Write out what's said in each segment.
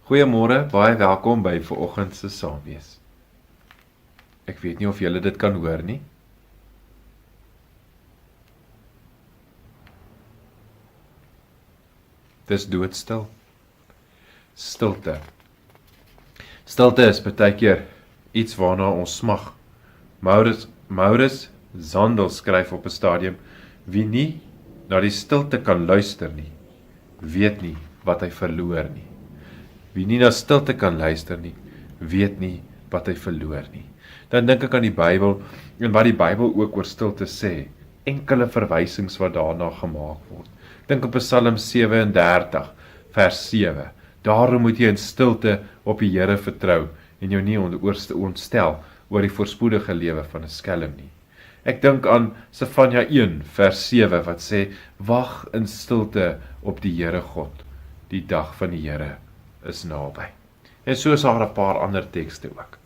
Goeiemôre, baie welkom by vanoggend se Saamwees. Ek weet nie of julle dit kan hoor nie. Dis doodstil. Stilte. Stilte is baie keer iets waarna ons smag. Maurits Zandel skryf op 'n stadium: wie nie na die stilte kan luister nie, weet nie wat hy verloor nie. Wie nie na stilte kan luister nie, weet nie wat hy verloor nie. Dan dink ek aan die Bybel en wat die Bybel ook oor stilte sê. Enkele verwysings wat daarna gemaak word. Dink op Psalm 37 vers 7. Daarom moet jy in stilte op die Here vertrou en jou nie ontstel oor die voorspoedige lewe van 'n skelm nie. Ek dink aan Sefanja 1 vers 7 wat sê: wag in stilte op die Here God. Die dag van die Here is naby. En so is daar 'n paar ander tekste ook.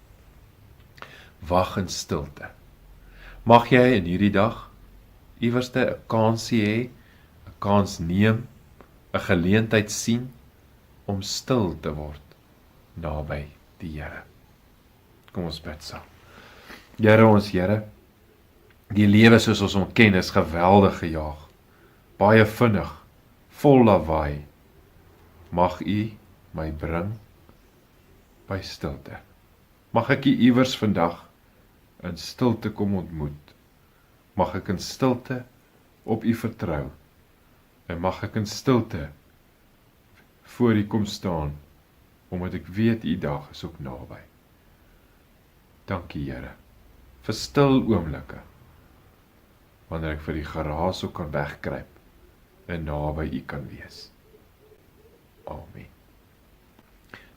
Wag in stilte. Mag jy in hierdie dag iewerste 'n kansie hê, 'n kans neem, 'n geleentheid sien om stil te word naby die Here. Kom ons bid saam. Here, ons Here, die lewe soos ons hom ken is geweldig gejaag, baie vinnig, vol lawaai. Mag U my bring by stilte. Mag ek U iewers vandag in stilte kom ontmoet. Mag ek in stilte op U vertrou. En mag ek in stilte voor U kom staan, omdat ek weet U dag is ook naby. Dankie Here, vir stil oomblikke, wanneer ek vir die geraas ook kan wegkruip en naby U kan wees. Amen.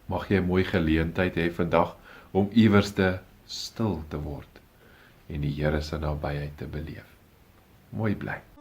Mag jy 'n mooi geleentheid hê vandag om iewerste stil te word en die Here se nabyheid te beleef. Mooi bly.